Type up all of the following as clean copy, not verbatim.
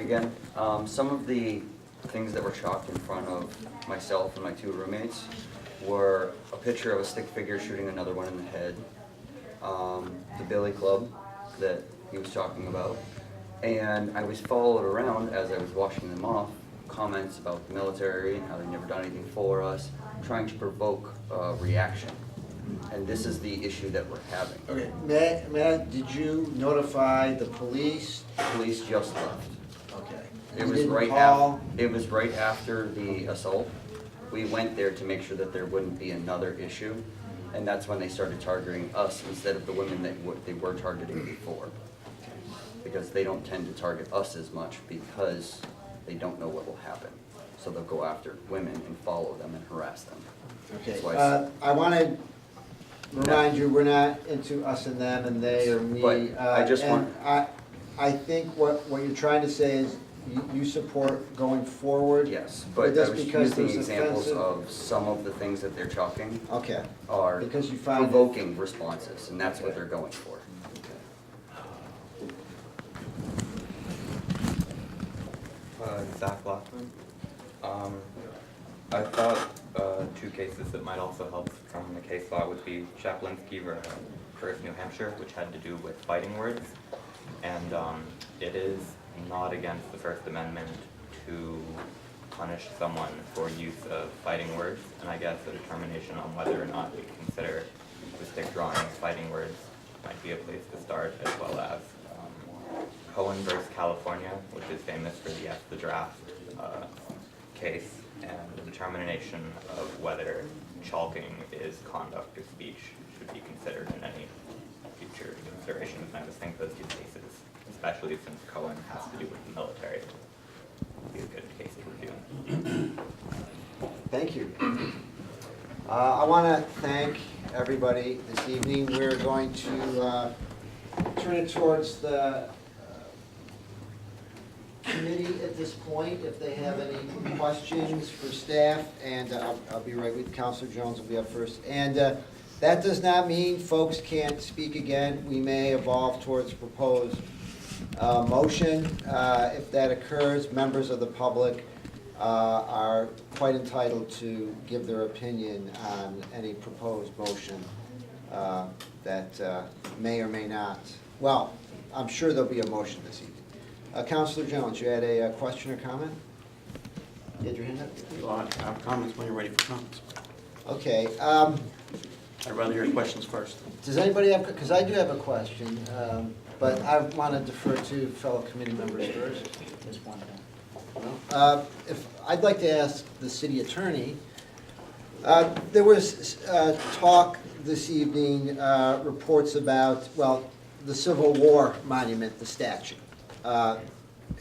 again. Some of the things that were chalked in front of myself and my two roommates were a picture of a stick figure shooting another one in the head, the billy club that he was talking about, and I was followed around as I was washing them off, comments about the military and how they've never done anything for us, trying to provoke reaction. And this is the issue that we're having. Okay, Matt, did you notify the police? Police just left. Okay. It You was didn't right call? after. It was right after the assault. We went there to make sure that there wouldn't be another issue, and that's when they started targeting us instead of the women that they were targeting before. Because they don't tend to target us as much because they don't know what will happen. So they'll go after women and follow them and harass them. Okay, That's why I want to remind you, we're not into us and them and they or me. But I just and want- I think what you're trying to say is you support going forward? Yes, Or but I just was because using there's examples offensive- of some of the things that they're chalking Okay, are because you find it- provoking responses, and that's what they're going for. Zach Laughlin. I thought two cases that might also help from the case law would be Chaplinsky versus New Hampshire, which had to do with fighting words. And it is not against the First Amendment to punish someone for use of fighting words. And I guess a determination on whether or not we consider the stick drawing fighting words might be a place to start, as well as Cohen versus California, which is famous for the F the draft case, and the determination of whether chalking is conduct or speech should be considered in any future considerations. And I just think those two cases, especially since Cohen has to do with the military, would be a good case to review. Thank you. I want to thank everybody this evening. We're going to turn it towards the committee at this point, if they have any questions for staff, and I'll be right with Councilor Jones will be up first. And that does not mean folks can't speak again. We may evolve towards proposed motion. If that occurs, members of the public are quite entitled to give their opinion on any proposed motion that may or may not. Well, I'm sure there'll be a motion this evening. Councilor Jones, you had a question or comment? You had your hand up? Well, I have comments when you're ready for comments. Okay. I'd rather hear questions first. Does anybody have, because I do have a question, but I want to defer to fellow committee members first. There's one. If I'd like to ask the city attorney, there was talk this evening, reports about, well, the Civil War monument, the statue,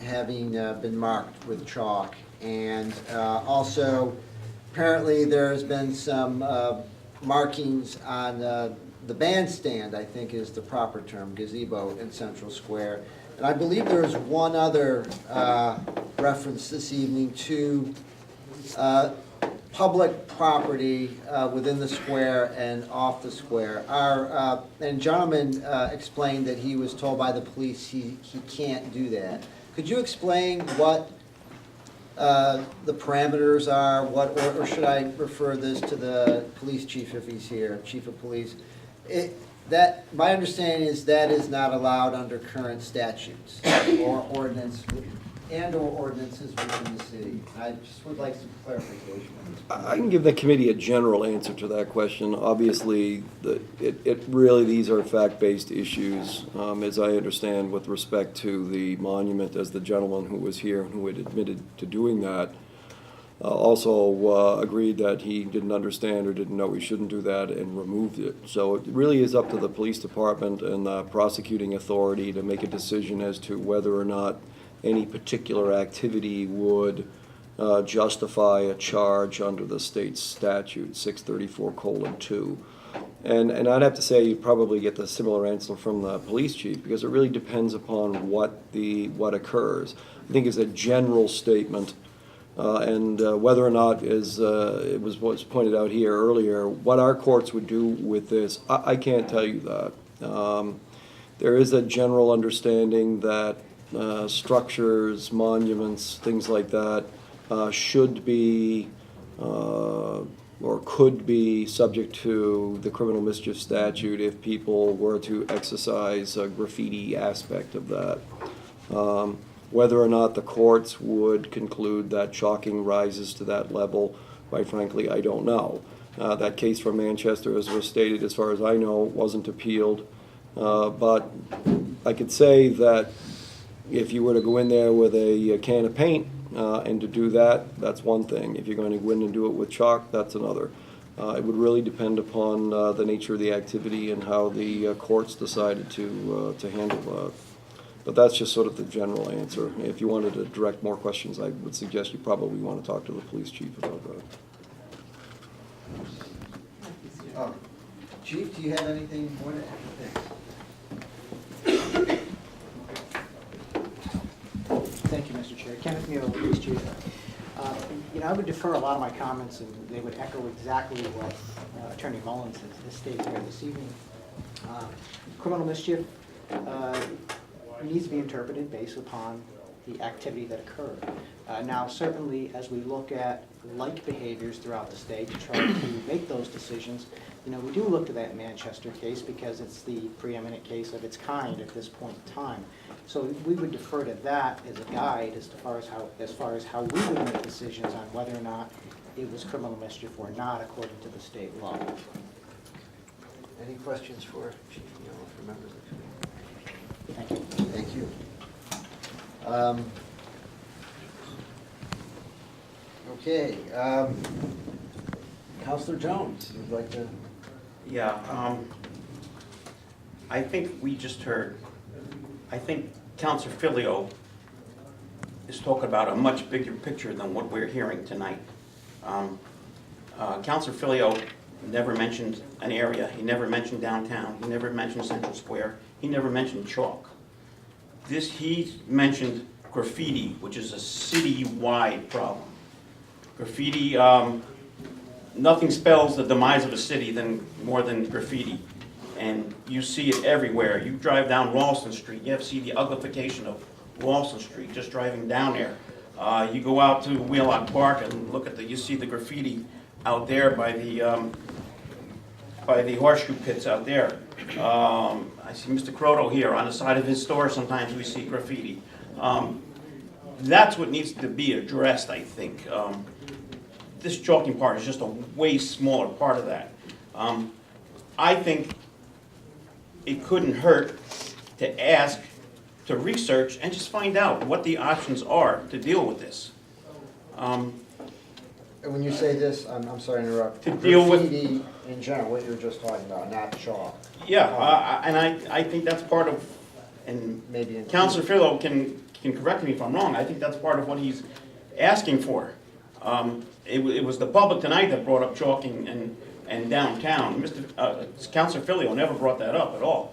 having been marked with chalk, and also apparently there's been some markings on the bandstand, I think is the proper term, gazebo in Central Square. And I believe there is one other reference this evening to public property within the square and off the square. And gentleman explained that he was told by the police he can't do that. Could you explain what the parameters are, or should I refer this to the police chief if he's here, chief of police? My understanding is that is not allowed under current statutes or ordinance and/or ordinances within the city. I just would like some clarification on this. I can give the committee a general answer to that question. Obviously, these are fact-based issues, as I understand, with respect to the monument, as the gentleman who was here and who had admitted to doing that also agreed that he didn't understand or didn't know we shouldn't do that and removed it. So it really is up to the police department and the prosecuting authority to make a decision as to whether or not any particular activity would justify a charge under the state statute, 634:2. And I'd have to say you probably get the similar answer from the police chief, because it really depends upon what occurs. I think as a general statement, and whether or not, as it was pointed out here earlier, what our courts would do with this, I can't tell you that. There is a general understanding that structures, monuments, things like that, should be or could be subject to the criminal mischief statute if people were to exercise a graffiti aspect of that. Whether or not the courts would conclude that chalking rises to that level, quite frankly, I don't know. That case from Manchester, as was stated, as far as I know, wasn't appealed. But I could say that if you were to go in there with a can of paint and to do that, that's one thing. If you're going to go in and do it with chalk, that's another. It would really depend upon the nature of the activity and how the courts decided to handle that. But that's just sort of the general answer. If you wanted to direct more questions, I would suggest you probably want to talk to the police chief about that. Chief, do you have anything more to add? Thank you, Mr. Chair. Kenneth Neal, Police Chief. I would defer a lot of my comments, and they would echo exactly what Attorney Mullins has stated here this evening. Criminal mischief needs to be interpreted based upon the activity that occurred. Now, certainly, as we look at like behaviors throughout the state to try to make those decisions, we do look to that Manchester case because it's the preeminent case of its kind at this point in time. So we would defer to that as a guide as far as how we would make decisions on whether or not it was criminal mischief or not according to the state law. Any questions for Chief Neal, for members of the Thank you. Thank you. Okay, Counselor Jones, you'd like to? Yeah, I think we just heard, I think Counselor Filio is talking about a much bigger picture than what we're hearing tonight. Counselor Filio never mentioned an area, he never mentioned downtown, he never mentioned Central Square, he never mentioned chalk. He mentioned graffiti, which is a city-wide problem. Graffiti, nothing spells the demise of a city more than graffiti. And you see it everywhere. You drive down Ralston Street, you have to see the uglification of Ralston Street, just driving down there. You go out to Wheelock Park and look at you see the graffiti out there by the horseshoe pits out there. I see Mr. Croto here on the side of his store, sometimes we see graffiti. That's what needs to be addressed, I think. This chalking part is just a way smaller part of that. I think it couldn't hurt to ask, to research, and just find out what the options are to deal with this. And when you say this, I'm sorry to interrupt. To deal with- Graffiti in general, what you were just talking about, not chalk. Yeah, and I think that's part of, and Maybe in- Councilor Fillo can correct me if I'm wrong, I think that's part of what he's asking for. It was the public tonight that brought up chalking and downtown. Councilor Filio never brought that up at all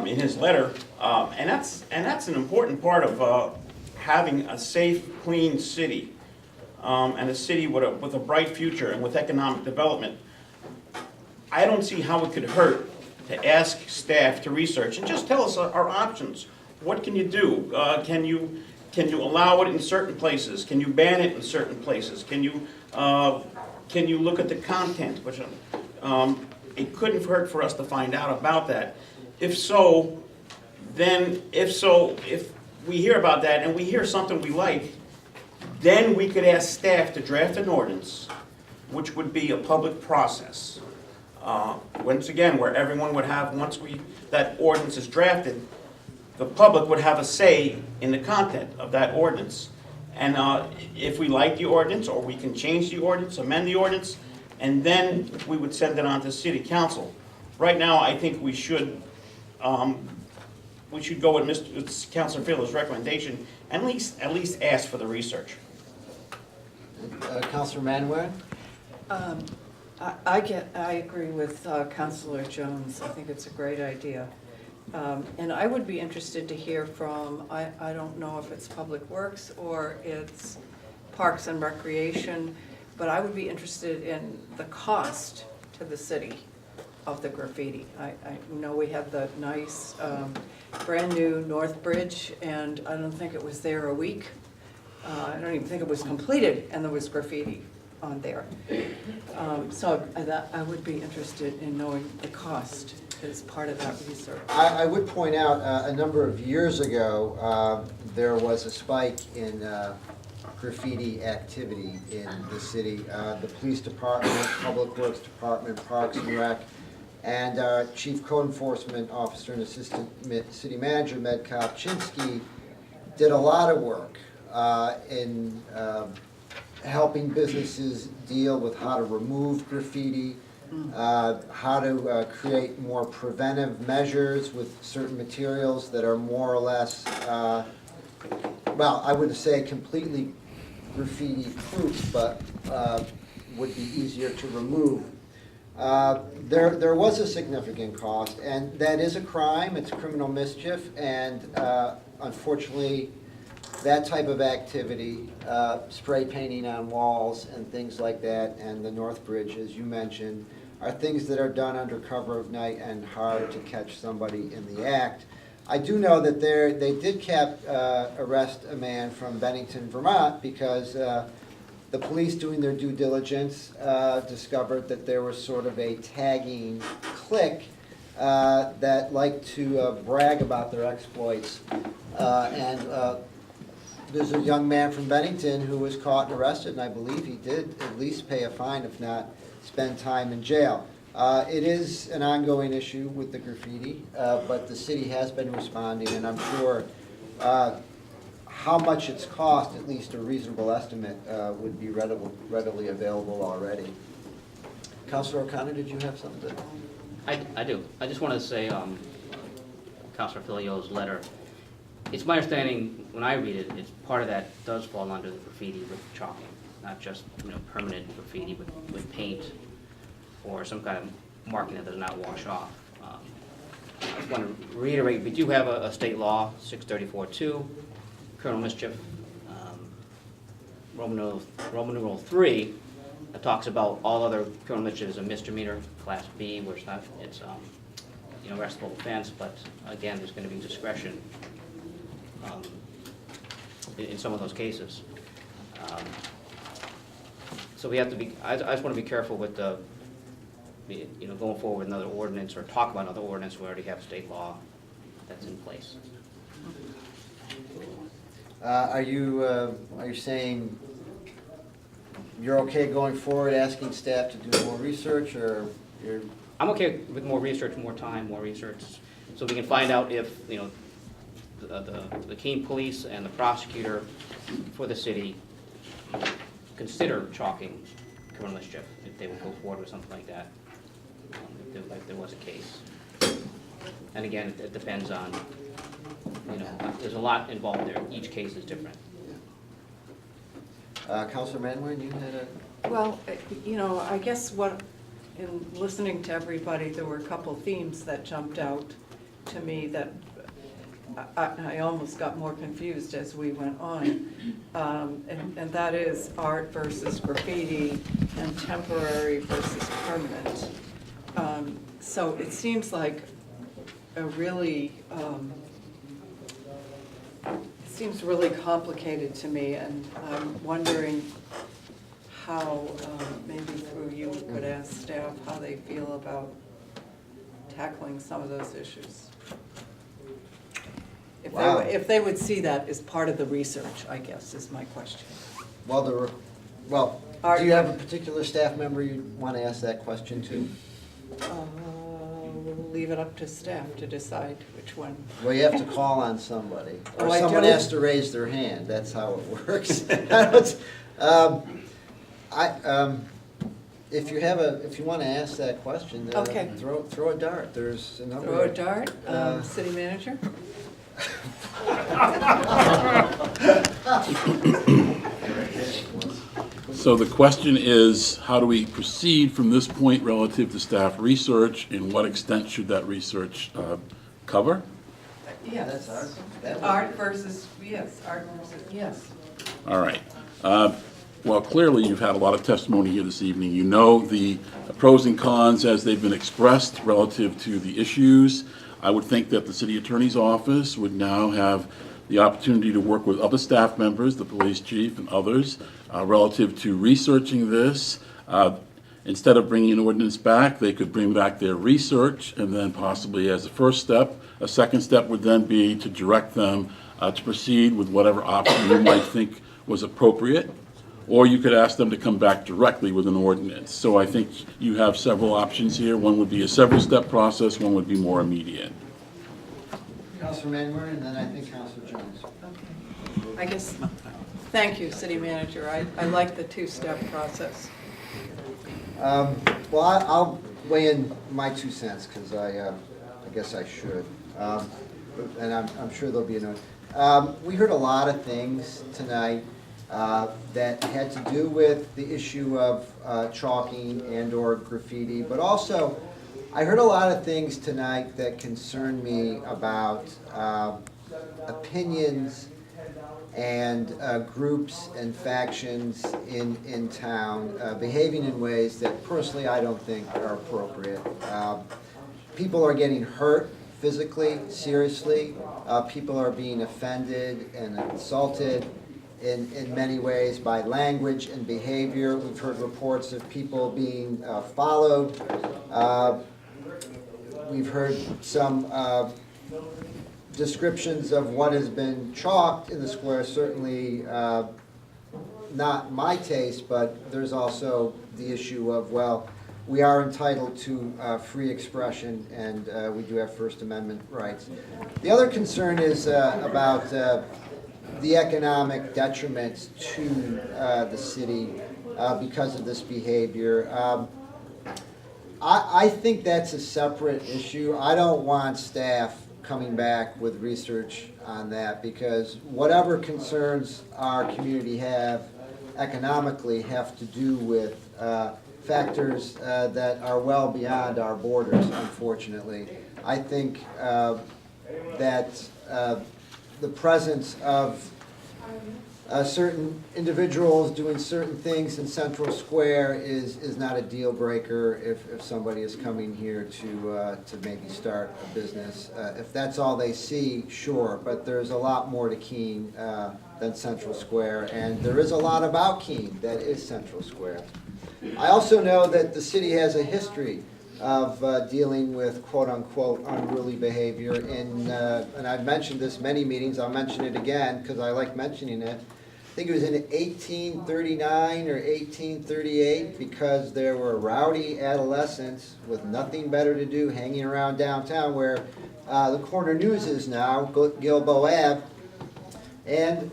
in his letter, and that's an important part of having a safe, clean city, and a city with a bright future and with economic development. I don't see how it could hurt to ask staff to research and just tell us our options. What can you do? Can you allow it in certain places? Can you ban it in certain places? Can you look at the content? Which it couldn't hurt for us to find out about that. If we hear about that and we hear something we like, then we could ask staff to draft an ordinance, which would be a public process. Once again, where everyone would have, that ordinance is drafted, the public would have a say in the content of that ordinance. And if we like the ordinance, or we can change the ordinance, amend the ordinance, and then we would send it on to City Council. Right now, I think we should go with Councilor Fillo's recommendation, and at least ask for the research. Counselor Manuel? I agree with Councilor Jones. I think it's a great idea. And I would be interested to hear from, I don't know if it's Public Works or it's Parks and Recreation, but I would be interested in the cost to the city of the graffiti. I know we have the nice, brand-new North Bridge, and I don't think it was there a week. I don't even think it was completed, and there was graffiti on there. So I would be interested in knowing the cost as part of that research. I would point out, a number of years ago, there was a spike in graffiti activity in the city. The police department, Public Works Department, Parks and Rec, and our Chief Code Enforcement Officer and Assistant City Manager, Med Kopczynski, did a lot of work in helping businesses deal with how to remove graffiti, how to create more preventive measures with certain materials that are more or less, well, I wouldn't say completely graffiti-proof, but would be easier to remove. There was a significant cost, and that is a crime, it's criminal mischief, and unfortunately, that type of activity, spray painting on walls and things like that, and the North Bridge, as you mentioned, are things that are done under cover of night and hard to catch somebody in the act. I do know that they did arrest a man from Bennington, Vermont, because the police, doing their due diligence, discovered that there was sort of a tagging clique that liked to brag about their exploits. There's a young man from Bennington who was caught and arrested, and I believe he did at least pay a fine, if not spend time in jail. It is an ongoing issue with the graffiti, but the city has been responding, and I'm sure how much it's cost, at least a reasonable estimate, would be readily available already. Councilor O'Connor, did you have something to? I do. I just wanted to say, Councilor Filio's letter, it's my understanding, when I read it, it's part of that does fall under the graffiti with chalking, not just, permanent graffiti with paint or some kind of marking that does not wash off. I just want to reiterate, we do have a state law, 634-2, criminal mischief, Roman numeral 3, that talks about all other criminal mischief as a misdemeanor, class B, where it's arrestable offense, but again, there's going to be discretion in some of those cases. So we have to be, I just want to be careful with going forward with another ordinance or talk about another ordinance. We already have state law that's in place. Are you saying you're okay going forward, asking staff to do more research, or you're? I'm okay with more research, more time, more research, so we can find out if, the Keene Police and the prosecutor for the city consider chalking criminal mischief, if they would go forward with something like that, if there was a case. And again, it depends on, there's a lot involved there. Each case is different. Councilor Manwaring, you had a? Well, I guess in listening to everybody, there were a couple themes that jumped out to me that I almost got more confused as we went on. And that is art versus graffiti and temporary versus permanent. So it seems like a really, seems really complicated to me, and I'm wondering how, maybe through you could ask staff how they feel about tackling some of those issues. Wow. If they would see that as part of the research, I guess, is my question. Well, do you have a particular staff member you want to ask that question to? We'll leave it up to staff to decide which one. Well, you have to call on somebody, or Oh, I someone do? has to raise their hand, that's how it works. If you want to ask that question, Okay. throw a dart, there's a number. Throw a dart, Uh, city manager? So the question is, how do we proceed from this point relative to staff research, and what extent should that research cover? That's art. Art versus, yes, art versus, yes. All right. well, clearly you've had a lot of testimony here this evening. You know the pros and cons as they've been expressed relative to the issues. I would think that the city attorney's office would now have the opportunity to work with other staff members, the police chief and others, relative to researching this. Instead of bringing an ordinance back, they could bring back their research, and then possibly as a first step, a second step would then be to direct them to proceed with whatever option you might think was appropriate, or you could ask them to come back directly with an ordinance. So I think you have several options here. One would be a several-step process, one would be more immediate. Councilor Manning, and then I think Councilor Jones. I guess, thank you, city manager. I like the two-step process. Well, I'll weigh in my 2 cents, because I guess I should. And I'm sure there'll be another. We heard a lot of things tonight that had to do with the issue of chalking and/or graffiti, but also I heard a lot of things tonight that concern me about opinions and groups and factions in town behaving in ways that personally I don't think are appropriate. People are getting hurt physically, seriously. People are being offended and insulted in many ways by language and behavior. We've heard reports of people being followed. We've heard some descriptions of what has been chalked in the square, certainly not my taste, but there's also the issue of, well, we are entitled to free expression, and we do have First Amendment rights. The other concern is about the economic detriments to the city because of this behavior. I think that's a separate issue. I don't want staff coming back with research on that, because whatever concerns our community have economically have to do with factors that are well beyond our borders, unfortunately. I think that the presence of certain individuals doing certain things in Central Square is not a deal breaker if somebody is coming here to maybe start a business. If that's all they see, sure, but there's a lot more to Keene than Central Square, and there is a lot about Keene that is Central Square. I also know that the city has a history of dealing with quote-unquote unruly behavior, and I've mentioned this many meetings. I'll mention it again because I like mentioning it. I think it was in 1839 or 1838, because there were rowdy adolescents with nothing better to do hanging around downtown where the Corner News is now, Gilboa Ave, and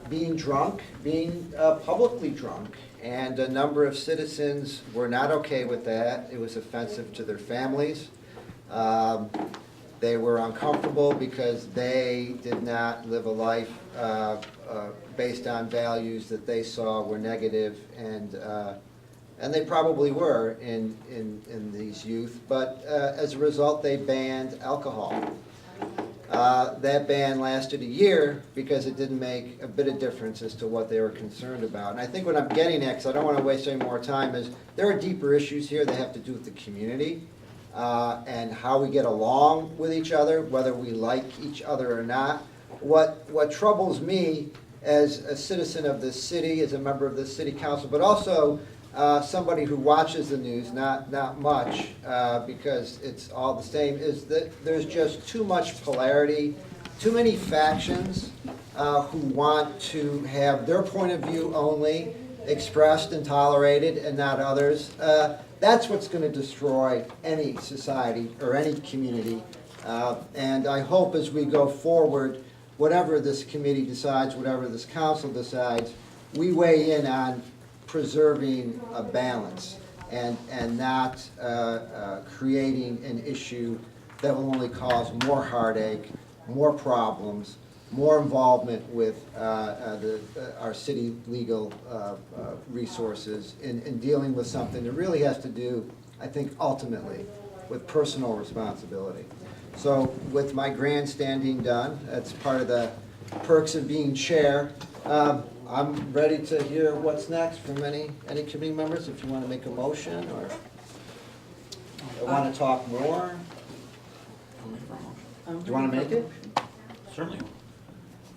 being drunk, being publicly drunk. And a number of citizens were not okay with that. It was offensive to their families. They were uncomfortable because they did not live a life based on values that they saw were negative, and they probably were in these youth. But as a result, they banned alcohol. That ban lasted a year because it didn't make a bit of difference as to what they were concerned about. And I think what I'm getting at, because I don't want to waste any more time, is there are deeper issues here that have to do with the community and how we get along with each other, whether we like each other or not. What troubles me as a citizen of this city, as a member of the city council, but also somebody who watches the news, not much, because it's all the same, is that there's just too much polarity, too many factions who want to have their point of view only expressed and tolerated and not others. That's what's going to destroy any society or any community. And I hope as we go forward, whatever this committee decides, whatever this council decides, we weigh in on preserving a balance and not creating an issue that will only cause more heartache, more problems, more involvement with our city legal resources in dealing with something that really has to do, I think, ultimately with personal responsibility. So with my grandstanding done, that's part of the perks of being chair. I'm ready to hear what's next from any committee members, if you want to make a motion or want to talk more. Do you want to make it? Certainly.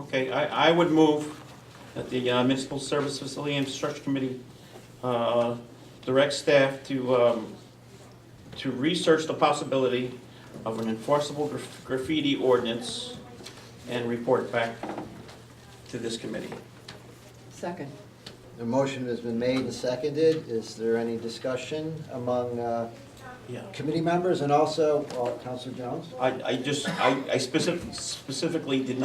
Okay, I would move that the Municipal Service Facility Infrastructure Committee direct staff to research the possibility of an enforceable graffiti ordinance and report back to this committee. Second. The motion has been made and seconded. Is there any discussion among Yeah. committee members and also Counselor Jones? I specifically did not